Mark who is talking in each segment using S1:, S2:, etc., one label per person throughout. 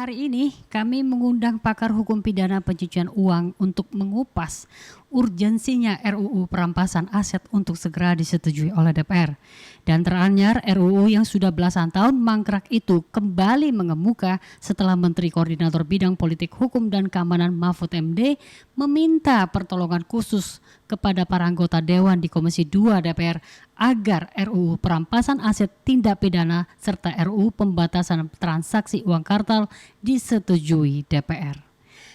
S1: hari ini kami mengundang pakar hukum pidana pencucian uang untuk mengupas urgensinya RUU perampasan aset untuk segera disetujui oleh DPR. Dan teranyar RUU yang sudah belasan tahun mangkrak itu kembali mengemuka setelah Menteri Koordinator Bidang Politik Hukum dan Keamanan Mahfud MD meminta pertolongan khusus kepada para anggota Dewan di Komisi 2 DPR agar RUU perampasan aset tindak pidana serta RUU pembatasan transaksi uang kartal disetujui DPR.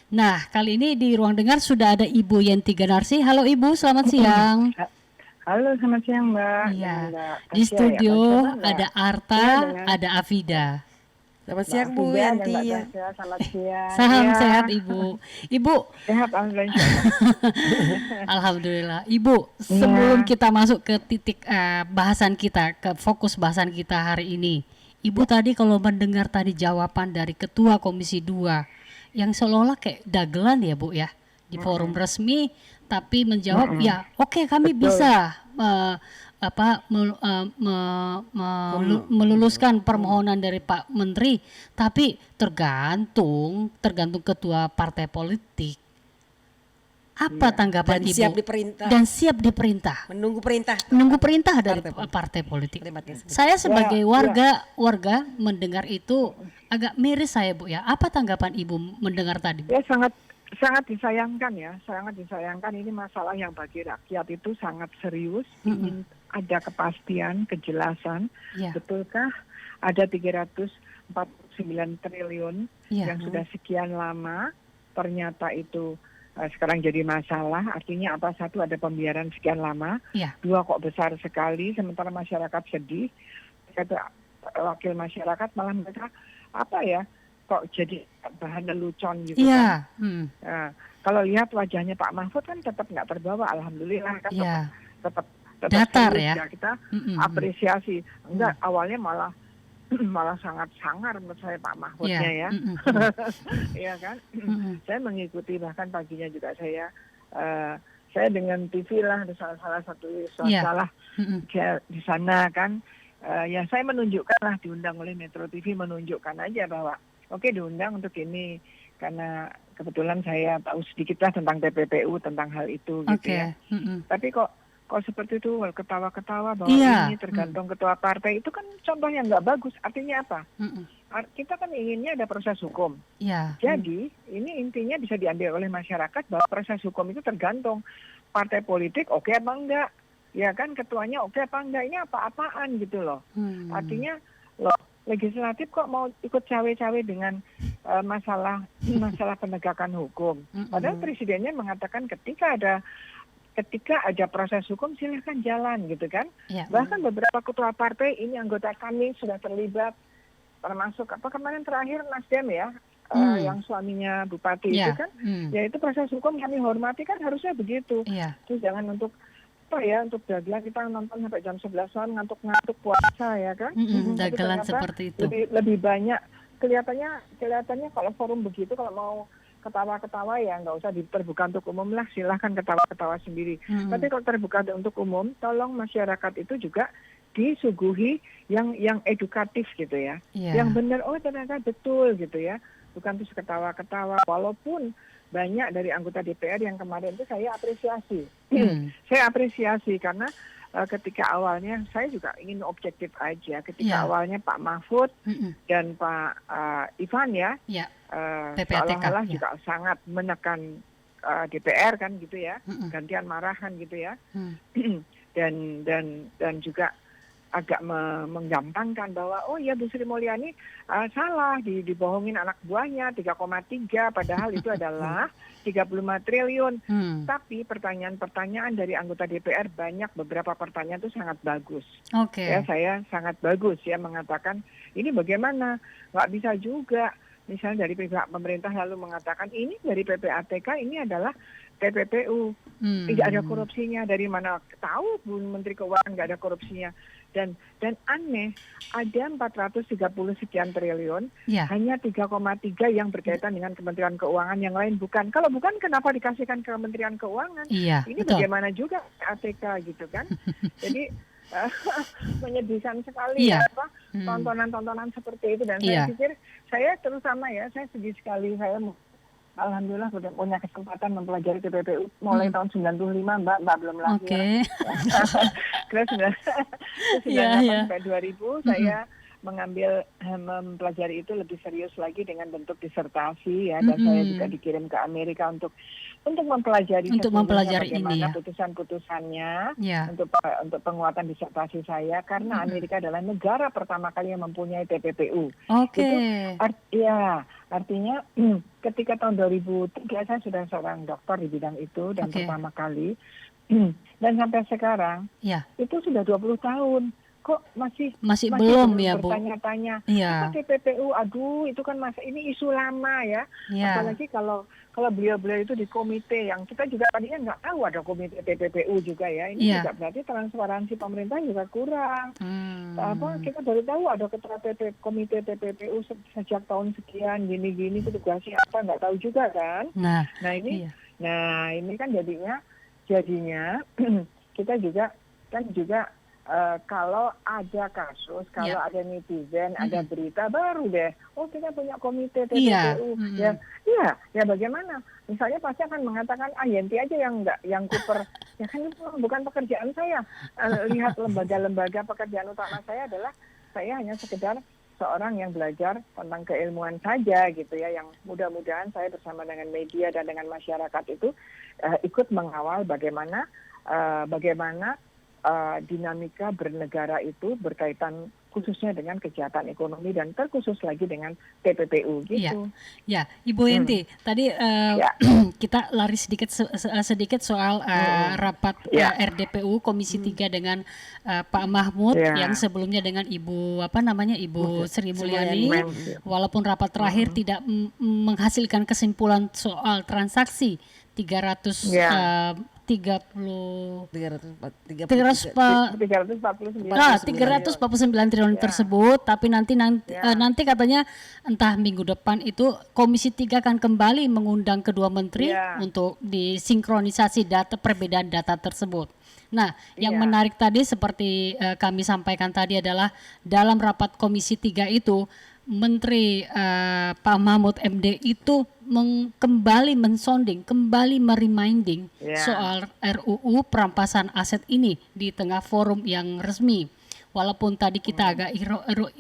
S1: Nah, kali ini di ruang dengar sudah ada Ibu Yenti Ganarsi. Halo Ibu, selamat siang.
S2: Halo, selamat siang Mbak.
S1: Iya.
S2: Mbak
S1: Di studio ada Arta,
S2: ya,
S1: ada Afida.
S3: Selamat siang Bu Yanti.
S2: Selamat siang.
S1: Salam sehat Ibu. Ibu.
S2: Sehat alhamdulillah.
S1: Alhamdulillah. Ibu, sebelum kita masuk ke titik bahasan kita, ke fokus bahasan kita hari ini. Ibu tadi kalau mendengar tadi jawaban dari Ketua Komisi 2 yang seolah-olah kayak dagelan ya Bu ya, di forum resmi tapi menjawab ya oke, kami bisa meluluskan permohonan dari Pak Menteri, tapi tergantung ketua partai politik. Apa tanggapan Ibu?
S3: Siap diperintah.
S1: Dan siap diperintah.
S3: Menunggu perintah
S1: dari partai politik. Saya sebagai warga mendengar itu agak miris saya Bu ya. Apa tanggapan Ibu mendengar tadi?
S2: Ya sangat disayangkan ya. Sangat disayangkan, ini masalah yang bagi rakyat itu sangat serius. Ingin ada kepastian, kejelasan. Betulkah ada 349 triliun yang sudah sekian lama ternyata itu sekarang jadi masalah? Artinya apa? Satu, ada pembiaran sekian lama. Dua, kok besar sekali sementara masyarakat sedih. Kata wakil masyarakat malah mereka kok jadi bahan lelucon gitu kan. Nah, kalau lihat wajahnya Pak Mahfud kan tetap nggak terbawa, alhamdulillah kan, tetap
S1: datar
S2: ya. Kita apresiasi. Enggak, awalnya malah sangat sangar menurut saya Pak Mahfudnya ya. Iya kan. Saya mengikuti, bahkan paginya juga saya dengan TV lah, salah satu swasta lah di sana kan. Ya saya menunjukkan lah, diundang oleh Metro TV, menunjukkan aja bahwa oke, diundang untuk ini karena kebetulan saya tahu sedikit lah tentang TPPU, tentang hal itu gitu ya. Tapi kok seperti itu ketawa-ketawa bahwa ini tergantung ketua partai, itu kan contoh yang nggak bagus. Artinya apa? Kita kan inginnya ada proses hukum. Jadi ini intinya bisa diambil oleh masyarakat bahwa proses hukum itu tergantung partai politik oke apa enggak. Ya kan, ketuanya oke apa enggak, ini apa-apaan gitu loh. Artinya legislatif kok mau ikut cawe-cawe dengan masalah penegakan hukum. Padahal presidennya mengatakan ketika ada proses hukum silahkan jalan gitu kan. Bahkan beberapa ketua partai, ini anggota kami sudah terlibat, termasuk kemarin terakhir Nasdem ya, yang suaminya bupati itu kan, ya itu proses hukum kami hormati kan, harusnya begitu. Terus jangan untuk dagelan kita nonton sampai jam 11 malam ngantuk-ngantuk puasa ya kan.
S1: Dagelan seperti itu.
S2: Lebih banyak kelihatannya kalau forum begitu, kalau mau ketawa-ketawa ya nggak usah terbuka untuk umum lah, silahkan ketawa-ketawa sendiri. Tapi kalau terbuka untuk umum, tolong masyarakat itu juga disuguhi yang edukatif gitu ya. Yang benar, ternyata betul gitu ya. Bukan terus ketawa-ketawa, walaupun banyak dari anggota DPR yang kemarin itu saya apresiasi. Saya apresiasi karena ketika awalnya saya juga ingin objektif aja. Ketika awalnya Pak Mahfud dan Pak Ivan seolah-olah juga sangat menekan DPR kan gitu ya, gantian marahan gitu ya, dan juga agak menggampangkan bahwa Bu Sri Mulyani salah, dibohongin anak buahnya 3,3 padahal itu adalah 35 triliun. Tapi pertanyaan-pertanyaan dari anggota DPR banyak, beberapa pertanyaan itu sangat bagus. Ya, saya sangat bagus ya mengatakan ini bagaimana, nggak bisa juga. Misalnya dari pihak pemerintah lalu mengatakan ini dari PPATK, ini adalah TPPU, tidak ada korupsinya. Dari mana tahu Bu Menteri Keuangan nggak ada korupsinya? Dan aneh, ada 430 sekian triliun, hanya 3,3 yang berkaitan dengan Kementerian Keuangan, yang lain bukan. Kalau bukan, kenapa dikasihkan ke Kementerian Keuangan? Ini betul. Bagaimana juga ATK gitu kan? Jadi menyedihkan sekali ya apa tontonan-tontonan seperti itu, dan saya pikir saya terutama ya saya sedih sekali, saya alhamdulillah sudah punya kesempatan mempelajari TPPU mulai tahun 95, Mbak belum lahir. Terus 98 sampai 2000 saya mengambil mempelajari itu lebih serius lagi dengan bentuk disertasi ya, dan saya juga dikirim ke Amerika untuk mempelajari bagaimana putusan-putusannya untuk penguatan disertasi saya, karena Amerika adalah negara pertama kali yang mempunyai TPPU. Artinya ketika tahun 2003 saya sudah seorang dokter di bidang itu dan pertama kali dan sampai sekarang itu sudah 20 tahun. Kok masih belum ya, Bu? Bertanya-tanya, apa TPPU? Aduh, itu kan ini isu lama ya. Apalagi kalau beliau-beliau itu di komite yang kita juga tadinya nggak tahu ada komite TPPU juga ya. Ini juga berarti transparansi pemerintah juga kurang. Kita baru tahu ada ketua komite TPPU sejak tahun sekian, gini-gini, tugasnya apa, nggak tahu juga kan. Nah ini kan jadinya kita juga kalau ada kasus, kalau ada netizen, ada berita baru deh, kita punya komite TPPU. Ya bagaimana? Misalnya pasti akan mengatakan, Yenti aja yang kuper. Ya kan itu bukan pekerjaan saya. Lihat lembaga-lembaga, pekerjaan utama saya adalah saya hanya sekedar seorang yang belajar tentang keilmuan saja gitu ya, yang mudah-mudahan saya bersama dengan media dan dengan masyarakat itu ikut mengawal bagaimana dinamika bernegara itu berkaitan khususnya dengan kejahatan ekonomi dan terkhusus lagi dengan TPPU gitu.
S1: Ya, Ibu Yenti, tadi kita lari sedikit soal rapat RDPU Komisi 3 dengan Pak Mahmud yang sebelumnya dengan Ibu Sri Mulyani. Walaupun rapat terakhir tidak menghasilkan kesimpulan soal transaksi 349 triliun tersebut, tapi nanti katanya entah minggu depan itu Komisi 3 akan kembali mengundang kedua menteri untuk disinkronisasi perbedaan data tersebut. Nah, yang menarik tadi seperti kami sampaikan tadi adalah dalam rapat Komisi 3 itu Menteri Pak Mahmud MD itu kembali mensonding, kembali mereminding soal RUU perampasan aset ini di tengah forum yang resmi. Walaupun tadi kita agak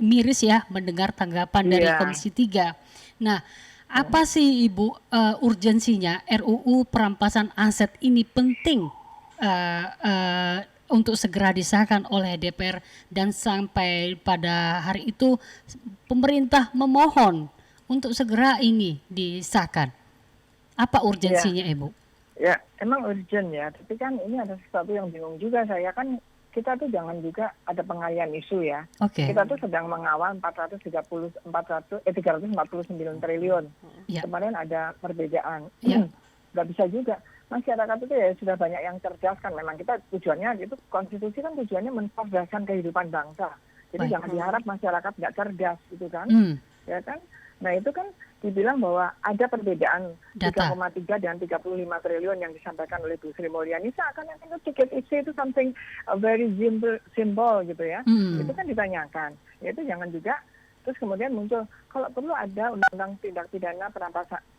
S1: miris ya mendengar tanggapan dari Komisi 3. Nah, apa sih Ibu urgensinya RUU perampasan aset ini penting untuk segera disahkan oleh DPR, dan sampai pada hari itu pemerintah memohon untuk segera ini disahkan. Apa urgensinya, Ibu?
S2: Ya, emang urgent ya, tapi kan ini ada sesuatu yang bingung juga saya, kan kita tuh jangan juga ada pengalian isu ya. Kita tuh sedang mengawal 349 triliun. Kemarin ada perbedaan. Nggak bisa juga. Masyarakat itu ya sudah banyak yang cerdas kan, memang kita tujuannya itu, konstitusi kan tujuannya mencerdaskan kehidupan bangsa. Jadi jangan diharap masyarakat nggak cerdas gitu kan. Ya kan? Nah itu kan dibilang bahwa ada perbedaan 3,3 dan 35 triliun yang disampaikan oleh Bu Sri Mulyani, seakan-akan tiket isi itu something very simple gitu ya. Itu kan ditanyakan. Ya itu jangan juga. Terus kemudian muncul, kalau perlu ada undang-undang tindak pidana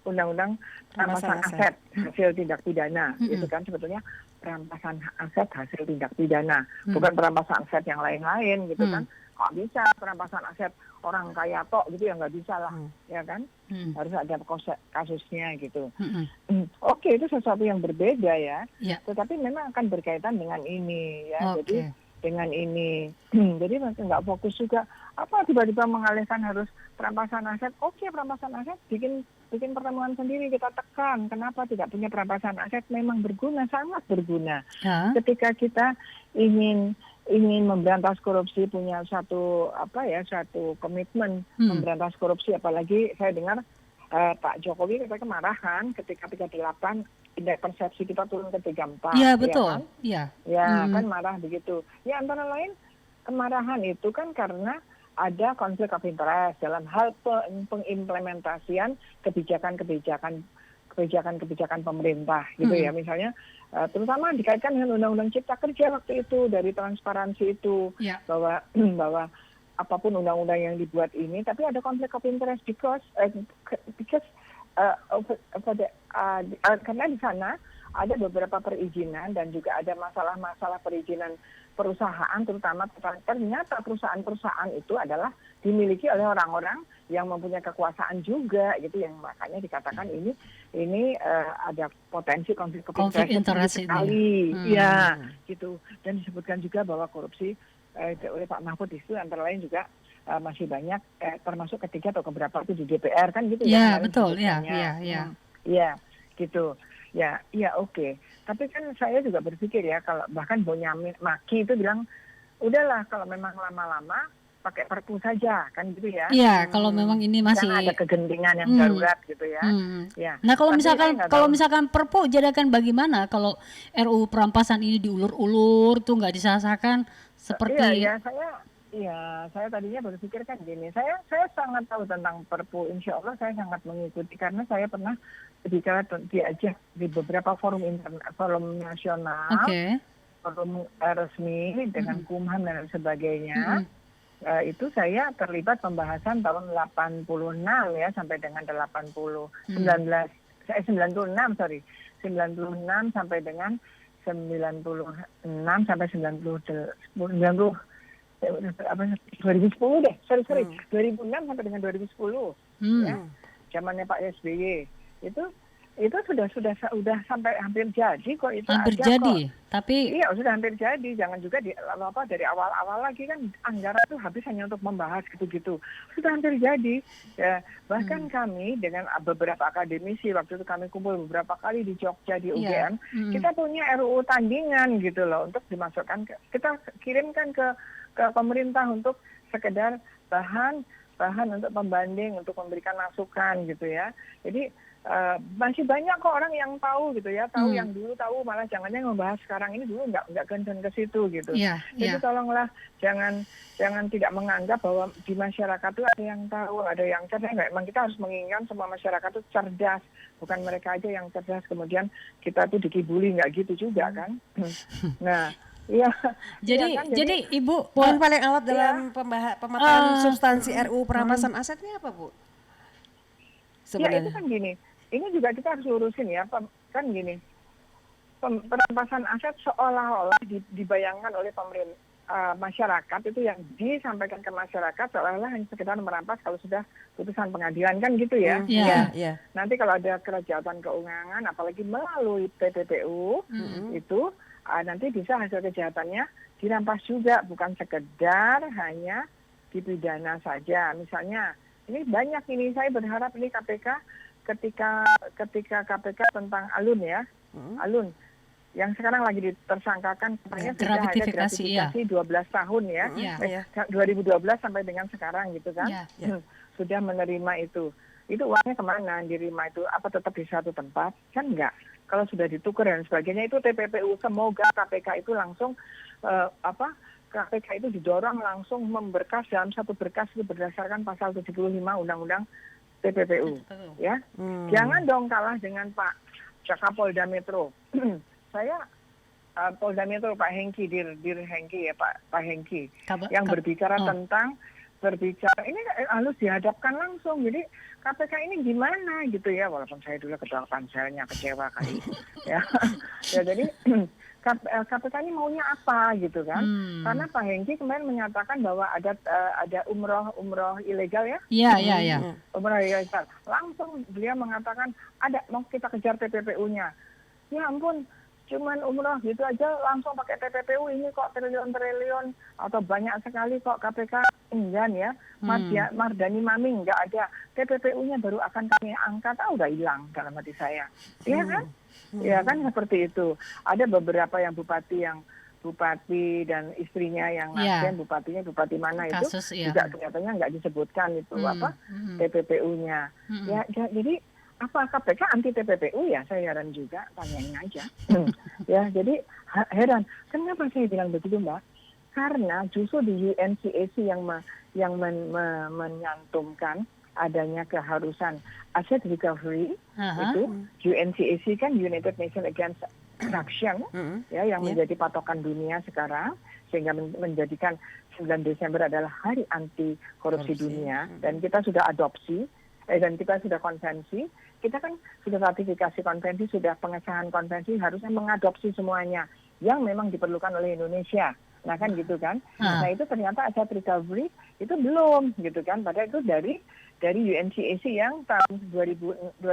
S2: undang-undang perampasan aset hasil tindak pidana. Itu kan sebetulnya perampasan aset hasil tindak pidana, bukan perampasan aset yang lain-lain gitu kan. Kok bisa perampasan aset orang kaya tok gitu ya, nggak bisa lah, ya kan? Harus ada kasusnya gitu. Oke, itu sesuatu yang berbeda ya. Tetapi memang akan berkaitan dengan ini ya. Jadi dengan ini, jadi nggak fokus juga. Apa tiba-tiba mengalihkan harus perampasan aset? Perampasan aset bikin pertemuan sendiri, kita tekan. Kenapa tidak punya perampasan aset? Memang berguna, sangat berguna. Ketika kita ingin memberantas korupsi, punya satu komitmen memberantas korupsi, apalagi saya dengar Pak Jokowi katanya kemarahan ketika 38 indeks persepsi kita turun ke 34.
S1: Iya betul.
S2: Kan marah begitu. Ya antara lain kemarahan itu kan karena ada konflik of interest dalam hal pengimplementasian kebijakan-kebijakan kebijakan-kebijakan pemerintah gitu ya, misalnya terutama dikaitkan dengan Undang-Undang Cipta Kerja waktu itu, dari transparansi itu, bahwa apapun undang-undang yang dibuat ini, tapi ada konflik of interest karena di sana ada beberapa perizinan dan juga ada masalah-masalah perizinan perusahaan, terutama ternyata perusahaan-perusahaan itu adalah dimiliki oleh orang-orang yang mempunyai kekuasaan juga gitu, yang makanya dikatakan ini ada potensi konflik interest sekali, ya gitu. Dan disebutkan juga bahwa korupsi oleh Pak Mahfud itu antara lain juga masih banyak, termasuk ketiga atau keberapa itu di DPR kan gitu
S1: ya. Betul, ya,
S2: gitu. Ya, oke. Tapi kan saya juga berpikir ya, kalau bahkan Bonyamin Maki itu bilang, udahlah kalau memang lama-lama pakai Perpu saja, kan gitu ya.
S1: Iya, kalau memang ini masih
S2: karena ada kegentingan yang darurat gitu ya. Ya.
S1: Nah, kalau misalkan Perpu jadikan bagaimana kalau RUU perampasan ini diulur-ulur tuh nggak disahkan seperti
S2: saya tadinya berpikir kan gini, saya sangat tahu tentang Perpu, insya Allah saya sangat mengikuti karena saya pernah berbicara diajak di beberapa forum nasional, forum resmi dengan Kumham dan sebagainya. Itu saya terlibat pembahasan tahun 86 ya sampai dengan 96 sampai dengan 96 sampai 2010 deh, 2006 sampai dengan 2010 ya, zamannya Pak SBY itu sudah sampai hampir jadi kok itu.
S1: Hampir jadi, tapi
S2: iya sudah hampir jadi. Jangan juga dari awal-awal lagi kan anggaran itu habis hanya untuk membahas gitu-gitu. Sudah hampir jadi. Ya, bahkan kami dengan beberapa akademisi waktu itu kami kumpul beberapa kali di Jogja di UGM, kita punya RUU tandingan gitu loh untuk dimasukkan kita kirimkan ke pemerintah untuk sekedar bahan untuk pembanding, untuk memberikan masukan gitu ya. Jadi masih banyak kok orang yang tahu gitu ya, tahu yang dulu tahu, malah jangannya membahas sekarang ini, dulu nggak concern ke situ gitu. Jadi tolonglah jangan tidak menganggap bahwa di masyarakat itu ada yang tahu, ada yang cerdas. Memang kita harus menginginkan semua masyarakat itu cerdas, bukan mereka aja yang cerdas kemudian kita tuh dikibuli, nggak gitu juga kan. Nah,
S1: jadi Ibu,
S3: poin paling awal dalam pemaparan substansi RUU perampasan aset ini apa, Bu?
S2: Sebenarnya. Ya itu kan gini, ini juga kita harus lurusin ya, kan gini, perampasan aset seolah-olah dibayangkan oleh masyarakat itu yang disampaikan ke masyarakat seolah-olah hanya sekedar merampas kalau sudah putusan pengadilan kan gitu ya. Nanti kalau ada kejahatan keuangan, apalagi melalui TPPU itu nanti bisa hasil kejahatannya dirampas juga, bukan sekedar hanya dipidana saja. Misalnya ini banyak ini, saya berharap ini KPK ketika KPK tentang Alun ya, Alun yang sekarang lagi ditersangkakan katanya sudah ada gratifikasi 12 tahun ya, 2012 sampai dengan sekarang gitu kan, sudah menerima itu uangnya kemana diterima itu, apa tetap di satu tempat kan enggak, kalau sudah ditukar dan sebagainya itu TPPU. Semoga KPK itu langsung KPK itu didorong langsung memberkas dalam satu berkas itu berdasarkan pasal 75 Undang-Undang TPPU ya. Jangan dong kalah dengan Pak Kapolda Metro. Saya Polda Metro Pak Hengki, Dir Hengki ya, Pak Hengki yang berbicara ini harus dihadapkan langsung. Jadi KPK ini gimana gitu ya, walaupun saya dulu ketua panselnya kecewa kali ya. Ya jadi KPK ini maunya apa gitu kan? Karena Pak Hengki kemarin menyatakan bahwa ada umroh ilegal ya?
S1: Iya.
S2: Umroh ilegal. Langsung beliau mengatakan mau kita kejar TPPU-nya. Ya ampun, cuman umroh gitu aja langsung pakai TPPU, ini kok triliun-triliun atau banyak sekali kok KPK enggan ya. Mardani Maming nggak ada, TPPU-nya baru akan kami angkat, udah hilang dalam hati saya. Iya kan? Ya kan seperti itu. Ada beberapa yang bupati dan istrinya yang nasdem, bupati mana itu juga kelihatannya nggak disebutkan itu TPPU-nya. Ya jadi apa KPK anti TPPU ya, saya heran juga, tanyain aja. Ya jadi heran. Kenapa saya bilang begitu Mbak? Karena justru di UNCAC yang menyantumkan adanya keharusan asset recovery, itu UNCAC kan United Nations Against Corruption, ya, yang menjadi patokan dunia sekarang, sehingga menjadikan 9 Desember adalah Hari Anti Korupsi Dunia, dan kita sudah adopsi, dan kita sudah konvensi, kita kan sudah ratifikasi konvensi, sudah pengesahan konvensi, harusnya mengadopsi semuanya yang memang diperlukan oleh Indonesia. Nah kan gitu kan. Nah itu ternyata asset recovery itu belum gitu kan. Padahal itu dari UNCAC yang tahun 2003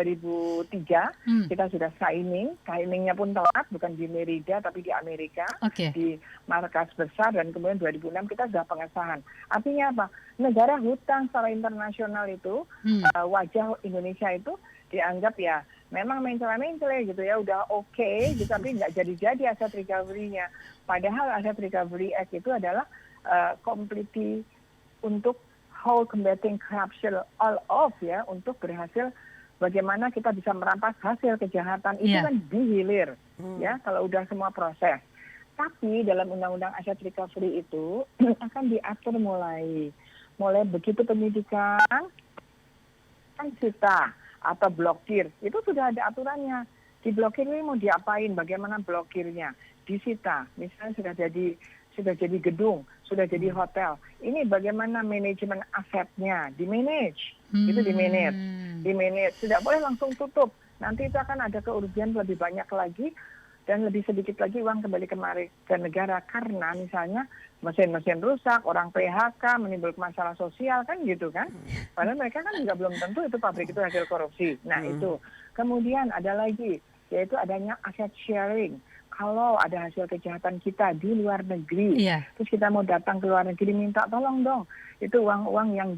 S2: kita sudah signingnya pun telat, bukan di Merida tapi di Amerika, di markas besar, dan kemudian 2006 kita sudah pengesahan. Artinya apa? Negara hutang secara internasional itu wajah Indonesia itu dianggap ya memang mencela-mencela gitu ya, udah oke, gitu, tapi nggak jadi-jadi aset recovery-nya. Padahal aset recovery act itu adalah completely untuk whole combating corruption all of, ya, untuk berhasil bagaimana kita bisa merampas hasil kejahatan itu kan dihilir, ya, kalau udah semua proses. Tapi dalam undang-undang aset recovery itu akan diatur mulai begitu penyidikan kan sita atau blokir, itu sudah ada aturannya. Di blokir ini mau diapain, bagaimana blokirnya, disita, misalnya sudah jadi gedung, sudah jadi hotel, ini bagaimana manajemen asetnya, dimanage, itu dimanage, tidak boleh langsung tutup, nanti itu akan ada kerugian lebih banyak lagi, dan lebih sedikit lagi uang kembali ke negara, karena misalnya mesin-mesin rusak, orang PHK, menimbulkan masalah sosial, kan gitu kan. Padahal mereka kan juga belum tentu itu pabrik itu hasil korupsi. Nah itu. Kemudian ada lagi, yaitu adanya asset sharing. Kalau ada hasil kejahatan kita di luar negeri, terus kita mau datang ke luar negeri, minta tolong dong, itu uang-uang yang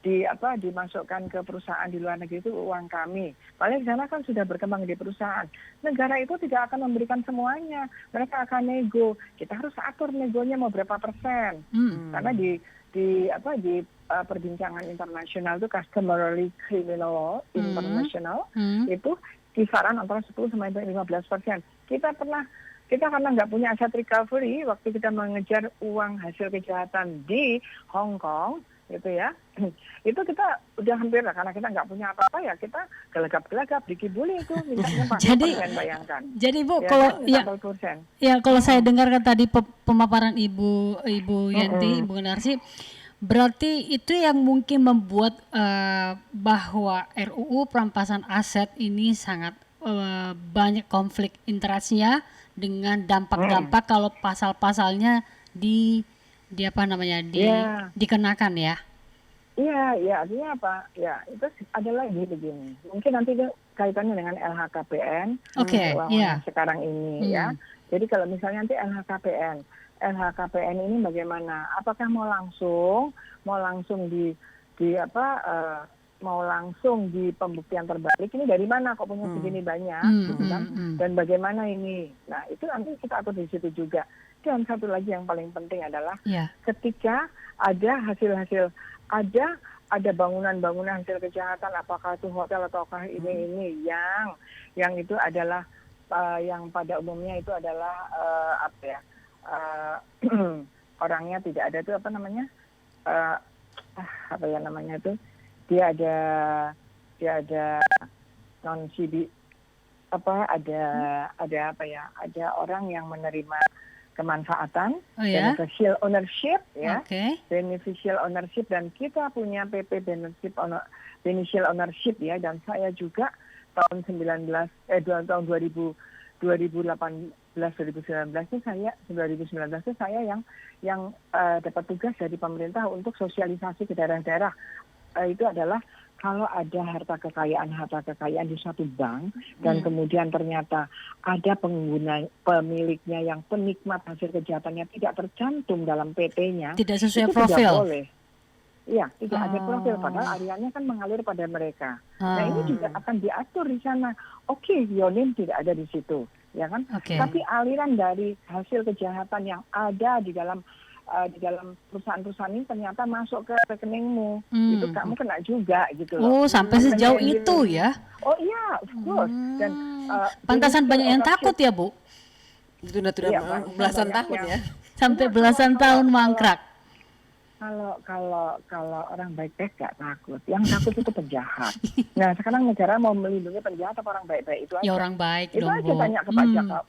S2: dimasukkan ke perusahaan di luar negeri itu uang kami. Padahal di sana kan sudah berkembang di perusahaan. Negara itu tidak akan memberikan semuanya. Mereka akan nego. Kita harus atur negonya mau berapa persen. Karena di perbincangan internasional itu customary criminal international itu kisaran antara 10 sampai 15%. Kita karena nggak punya aset recovery waktu kita mengejar uang hasil kejahatan di Hong Kong, gitu ya, itu kita udah hampir lah, karena kita nggak punya apa-apa ya, kita gelagap-gelagap dikibuli itu mintanya 40%, bayangkan.
S1: Jadi Bu,
S2: ya,
S1: kalau saya dengarkan tadi pemaparan Ibu Yanti, Ibu Narsi, berarti itu yang mungkin membuat bahwa RUU perampasan aset ini sangat banyak konflik interestnya dengan dampak-dampak kalau pasal-pasalnya dikenakan ya. Iya,
S2: artinya apa? Ya, itu ada lagi begini. Mungkin nanti kaitannya dengan LHKPN sekarang ini ya. Jadi kalau misalnya nanti LHKPN ini bagaimana? Apakah mau langsung di pembuktian terbalik, ini dari mana kok punya segini banyak, gitu kan? Dan bagaimana ini? Nah, itu nanti kita atur di situ juga. Dan satu lagi yang paling penting adalah ketika ada hasil-hasil, ada bangunan-bangunan hasil kejahatan, apakah itu hotel ataukah ini yang itu adalah yang pada umumnya itu adalah orangnya tidak ada itu dia ada non CB ada orang yang menerima kemanfaatan, beneficial ownership ya, beneficial ownership, dan kita punya PP beneficial ownership ya, dan saya juga tahun 2018 itu saya yang dapat tugas dari pemerintah untuk sosialisasi ke daerah-daerah. Itu adalah kalau ada harta kekayaan di suatu bank dan kemudian ternyata ada pemiliknya yang penikmat hasil kejahatannya tidak tercantum dalam PP-nya,
S1: tidak sesuai
S2: itu
S1: profil.
S2: Tidak boleh. Iya, tidak ada profil, padahal alirannya kan mengalir pada mereka. Nah ini juga akan diatur di sana. Oke, Yonim tidak ada di situ, ya kan? Tapi aliran dari hasil kejahatan yang ada di dalam perusahaan-perusahaan ini ternyata masuk ke rekeningmu, itu kamu kena juga gitu loh.
S1: Sampai sejauh itu ya?
S2: Oh iya, of course. Dan
S1: pantasan banyak yang takut ya, Bu?
S3: Itu sudah belasan tahun ya?
S1: Sampai belasan tahun mangkrak.
S2: kalau orang baik-baik nggak takut, yang takut itu penjahat. Nah sekarang negara mau melindungi penjahat apa orang baik-baik itu aja.
S1: Ya orang baik
S2: itu
S1: dong,
S2: aja
S1: Bu.
S2: tanya ke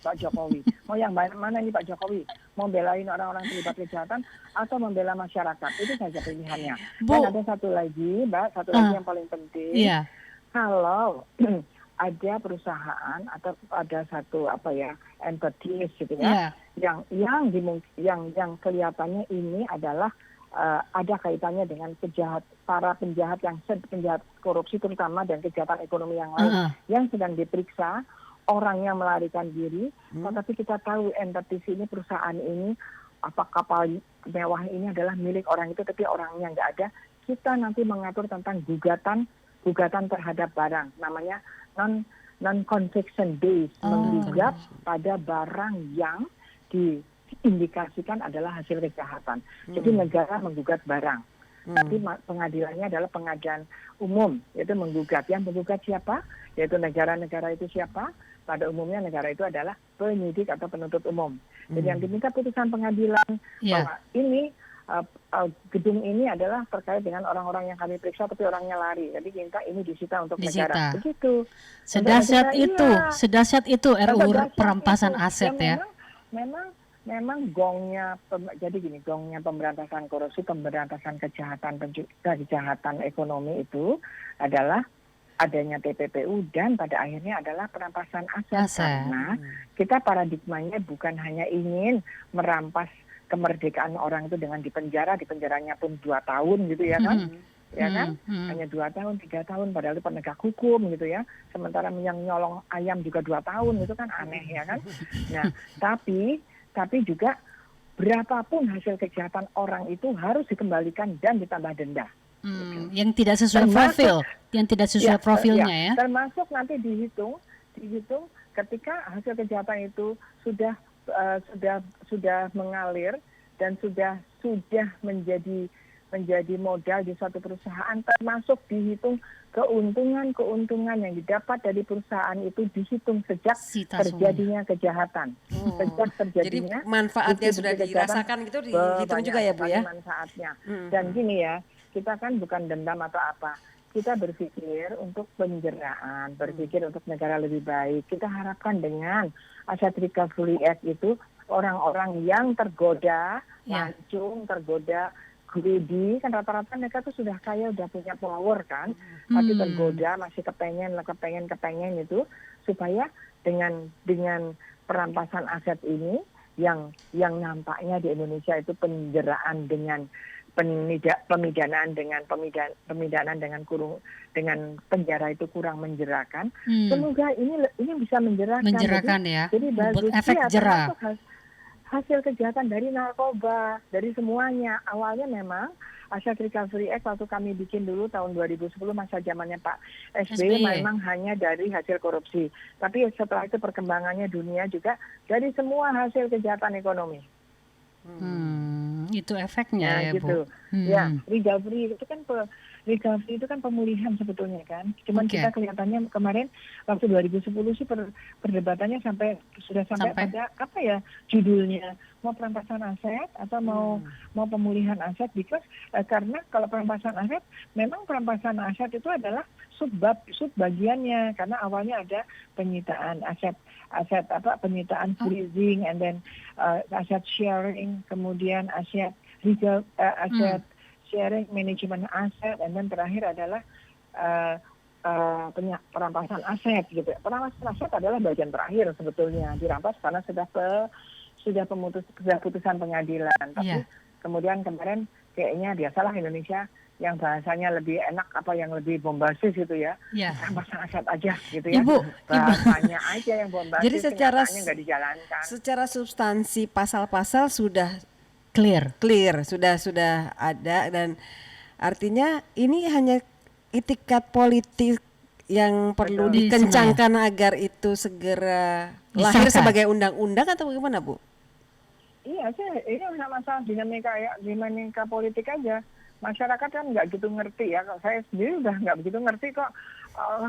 S2: Pak Jokowi. Mau yang mana ini Pak Jokowi? Mau belain orang-orang terlibat kejahatan atau membela masyarakat? Itu saja pilihannya.
S1: Bu.
S2: Dan ada satu lagi, Mbak, lagi yang paling penting.
S1: Iya.
S2: Kalau ada perusahaan atau ada satu entities gitu ya, yang kelihatannya ini adalah ada kaitannya dengan para penjahat penjahat korupsi terutama dan kejahatan ekonomi yang lain yang sedang diperiksa, orangnya melarikan diri, tetapi kita tahu entities ini, perusahaan ini, kapal mewah ini adalah milik orang itu, tapi orangnya nggak ada. Kita nanti mengatur tentang gugatan terhadap barang, namanya non-conviction based, menggugat pada barang yang diindikasikan adalah hasil kejahatan. Jadi negara menggugat barang, tapi pengadilannya adalah pengadilan umum, yaitu menggugat. Yang menggugat siapa? Yaitu negara-negara itu siapa? Pada umumnya negara itu adalah penyidik atau penuntut umum. Jadi yang diminta putusan pengadilan bahwa ini gedung ini adalah terkait dengan orang-orang yang kami periksa tapi orangnya lari. Jadi minta ini disita untuk negara. Begitu.
S1: Sedahsyat itu RUU perampasan aset ya.
S2: Memang gongnya pemberantasan korupsi, pemberantasan kejahatan ekonomi itu adalah adanya TPPU dan pada akhirnya adalah perampasan aset. Karena kita paradigmanya bukan hanya ingin merampas kemerdekaan orang itu dengan dipenjaranya pun 2 tahun gitu ya kan. Hanya 2 tahun, 3 tahun, padahal itu penegak hukum gitu ya. Sementara yang nyolong ayam juga 2 tahun, itu kan aneh ya kan. Nah, tapi juga berapapun hasil kejahatan orang itu harus dikembalikan dan ditambah denda.
S1: Yang tidak sesuai profilnya ya.
S2: Termasuk nanti dihitung ketika hasil kejahatan itu sudah mengalir dan sudah menjadi modal di suatu perusahaan, termasuk dihitung keuntungan yang didapat dari perusahaan itu dihitung sejak terjadinya kejahatan. Sejak terjadinya.
S3: Jadi manfaatnya sudah dirasakan gitu dihitung juga ya Bu ya?
S2: Manfaatnya. Dan gini ya, kita kan bukan dendam atau apa. Kita berpikir untuk penjeraan, berpikir untuk negara lebih baik. Kita harapkan dengan Asset Recovery Act itu orang-orang yang tergoda, lancung, tergoda, greedy, kan rata-rata mereka tuh sudah kaya, udah punya power kan, tapi tergoda, masih kepengen itu, supaya dengan perampasan aset ini yang nampaknya di Indonesia itu penjeraan dengan pemidanaan dengan penjara itu kurang menjerakan. Semoga ini bisa menjerakan
S1: ya.
S2: Jadi bagus
S1: efek jerah.
S2: Hasil kejahatan dari narkoba, dari semuanya. Awalnya memang Asset Recovery Act waktu kami bikin dulu tahun 2010 masa zamannya Pak SBY memang hanya dari hasil korupsi. Tapi setelah itu perkembangannya dunia juga dari semua hasil kejahatan ekonomi.
S1: Itu efeknya ya
S2: gitu. Bu. Ya, recovery itu kan pemulihan sebetulnya kan. Cuman kita kelihatannya kemarin waktu 2010 sih perdebatannya sudah sampai pada apa ya judulnya, mau perampasan aset atau mau pemulihan aset, karena kalau perampasan aset memang perampasan aset itu adalah sub bagiannya, karena awalnya ada penyitaan penyitaan freezing, and then aset sharing, kemudian aset sharing, manajemen aset, dan terakhir adalah perampasan aset gitu. Perampasan aset adalah bagian terakhir sebetulnya dirampas karena sudah putusan pengadilan. Tapi kemudian kemarin kayaknya biasalah Indonesia yang bahasanya lebih enak, yang lebih bombastis gitu ya. Perampasan aset aja gitu ya. Bahasanya aja yang bombastis.
S3: Jadi secara
S2: nggak dijalankan.
S3: Secara substansi pasal-pasal sudah
S1: clear,
S3: sudah ada, dan artinya ini hanya itikat politik yang perlu dikencangkan agar itu segera lahir sebagai undang-undang, atau bagaimana Bu?
S2: Iya, ini nggak masalah dinamika politik aja. masyarakat kan nggak gitu ngerti ya. Kalau saya sendiri udah nggak begitu ngerti kok.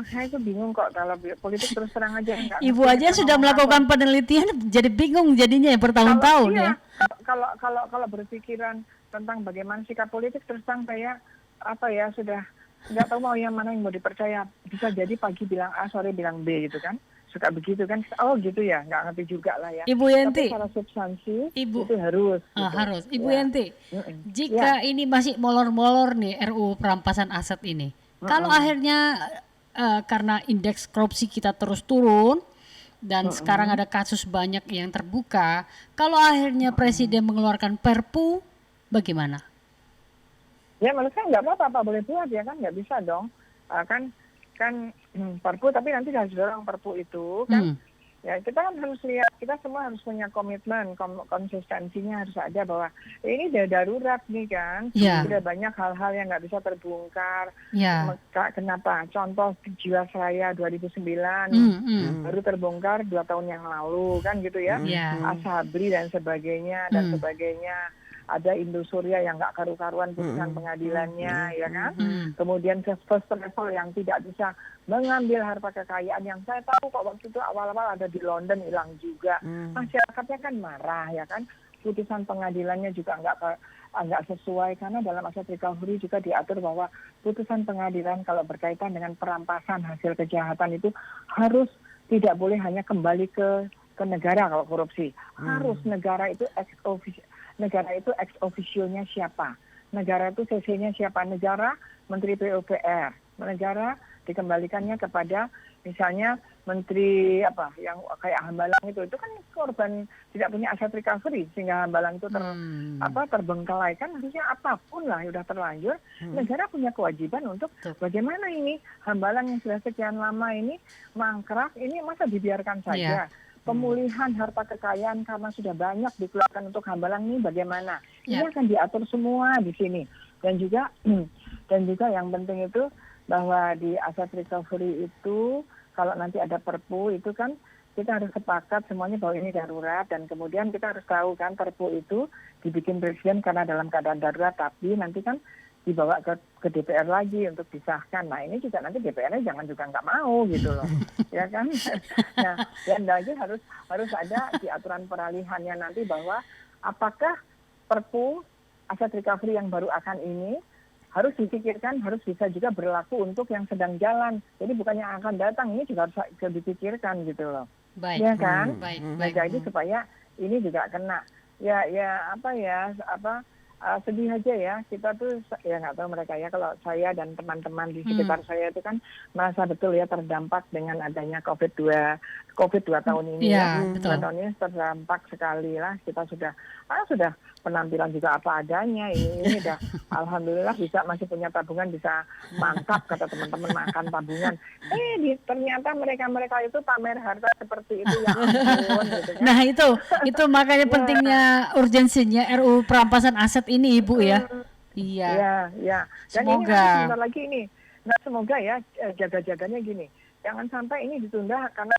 S2: Saya tuh bingung kok kalau politik terus terang aja.
S1: Ibu aja sudah melakukan penelitian, jadi bingung jadinya ya bertahun-tahun ya.
S2: Kalau berpikiran tentang bagaimana sikap politik, terus terang saya sudah nggak tahu mau yang mana yang mau dipercaya. Bisa jadi pagi bilang A, sore bilang B gitu kan. Suka begitu kan, gitu ya, nggak ngerti juga lah ya.
S1: Ibu Yenti,
S2: tapi secara substansi itu harus.
S1: Harus. Ibu Yenti, jika ini masih molor-molor nih RUU perampasan aset ini, kalau akhirnya karena indeks korupsi kita terus turun dan sekarang ada kasus banyak yang terbuka, kalau akhirnya Presiden mengeluarkan Perpu, bagaimana?
S2: Ya menurut saya nggak apa-apa, boleh buat ya kan, nggak bisa dong, kan Perpu, tapi nanti harus dorong Perpu itu kan. Ya kita kan harus lihat, kita semua harus punya komitmen, konsistensinya harus ada bahwa ini darurat nih kan. Sudah banyak hal-hal yang nggak bisa terbongkar. Kenapa? Contoh Jiwasraya 2009 baru terbongkar 2 tahun yang lalu kan gitu ya. Asabri dan sebagainya ada Indosuria yang nggak karu-karuan putusan pengadilannya, ya kan? Kemudian first travel yang tidak bisa mengambil harta kekayaan yang saya tahu kok waktu itu awal-awal ada di London hilang juga. Masyarakatnya kan marah, ya kan? Putusan pengadilannya juga nggak sesuai karena dalam aset recovery juga diatur bahwa putusan pengadilan kalau berkaitan dengan perampasan hasil kejahatan itu harus tidak boleh hanya kembali ke negara kalau korupsi. Harus negara itu ex officio-nya siapa? Negara itu CC-nya siapa? Negara, Menteri PUPR. Negara dikembalikannya kepada misalnya Menteri yang kayak Hambalang itu kan korban tidak punya aset recovery sehingga Hambalang itu terbengkalai kan, harusnya apapun lah sudah terlanjur. Negara punya kewajiban untuk bagaimana ini Hambalang yang sudah sekian lama ini mangkrak, ini masa dibiarkan saja. Pemulihan harta kekayaan karena sudah banyak dikeluarkan untuk Hambalang ini bagaimana? Ini akan diatur semua di sini. Dan juga yang penting itu bahwa di aset recovery itu kalau nanti ada Perpu itu kan kita harus sepakat semuanya bahwa ini darurat, dan kemudian kita harus tahu kan Perpu itu dibikin Presiden karena dalam keadaan darurat, tapi nanti kan dibawa ke DPR lagi untuk disahkan. Nah ini juga nanti DPR-nya jangan juga nggak mau gitu loh, ya kan? Nah dan lagi harus ada di aturan peralihannya nanti bahwa apakah Perpu aset recovery yang baru akan ini harus dipikirkan, harus bisa juga berlaku untuk yang sedang jalan. Jadi bukan yang akan datang, ini juga harus dipikirkan gitu loh, ya kan? Jadi supaya ini juga kena. Sedih aja ya, kita tuh ya nggak tahu mereka ya, kalau saya dan teman-teman di sekitar saya itu kan merasa betul ya terdampak dengan adanya COVID 2 tahun ini. Betul. Tahun ini terdampak sekali lah, kita sudah penampilan juga apa adanya, ini udah alhamdulillah masih punya tabungan, bisa mantap kata teman-teman makan tabungan. Ternyata mereka itu pamer harta seperti itu ya ampun gitu kan.
S1: Nah itu makanya pentingnya urgensinya RUU perampasan aset ini Ibu ya.
S2: Iya. Dan
S1: semoga
S2: ini sebentar lagi ini. Nah, semoga ya jaga-jaganya gini. Jangan sampai ini ditunda karena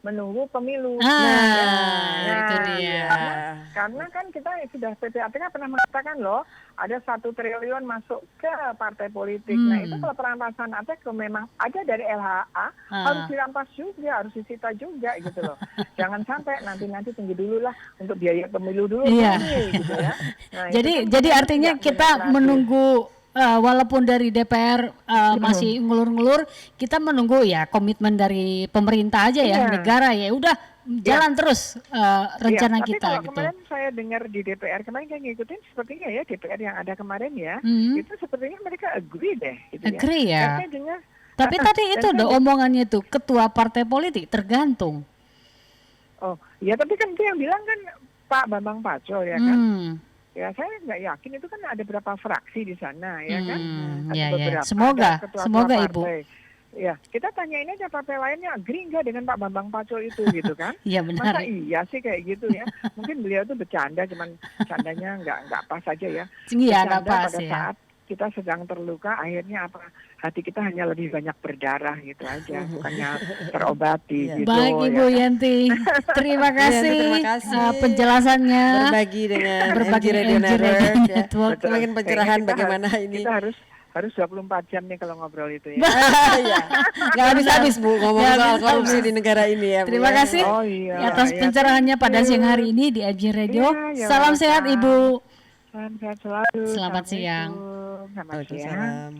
S2: menunggu pemilu.
S1: Itu dia.
S2: Karena kan kita sudah PPATK pernah mengatakan loh, ada 1 triliun masuk ke partai politik. Nah itu kalau perampasan aset memang ada dari LHA, harus dirampas juga, harus disita juga gitu loh. Jangan sampai nanti tunggu dulu lah untuk biaya pemilu dulu. Gitu ya. Nah,
S1: jadi artinya kita menunggu. Walaupun dari DPR masih ngulur-ngulur, kita menunggu ya komitmen dari pemerintah aja ya, negara ya udah jalan terus rencana kita
S2: kalau
S1: gitu.
S2: Kemarin saya dengar di DPR kemarin kan ngikutin sepertinya ya DPR yang ada kemarin ya, itu sepertinya mereka agree deh. Gitu
S1: agree ya.
S2: Dengar,
S1: tapi tadi itu ada omongannya tuh ketua partai politik tergantung.
S2: Oh ya, tapi kan itu yang bilang kan Pak Bambang Pacul ya kan. Ya saya nggak yakin, itu kan ada berapa fraksi di sana ya kan.
S1: Semoga Ibu.
S2: Ya kita tanyain aja partai lainnya agree nggak dengan Pak Bambang Pacul itu gitu kan.
S1: Iya benar.
S2: Masa iya sih kayak gitu ya. Mungkin beliau tuh bercanda, cuman candanya nggak pas aja ya.
S1: Iya nggak pas
S2: pada
S1: ya.
S2: saat kita sedang terluka, akhirnya apa? Hati kita hanya lebih banyak berdarah gitu aja, bukannya terobati gitu.
S1: Baik Ibu Yanti, terima kasih, penjelasannya.
S3: Berbagi dengan MG Radio Network. Semakin pencerahan bagaimana ini.
S2: Kita harus 24 jam nih kalau ngobrol itu ya.
S3: Nggak habis-habis Bu ngomong soal korupsi di negara ini ya Bu.
S1: Terima kasih atas pencerahannya pada siang hari ini di MG Radio. Salam sehat Ibu.
S2: Salam sehat selalu.
S1: Selamat siang.
S2: Selamat siang.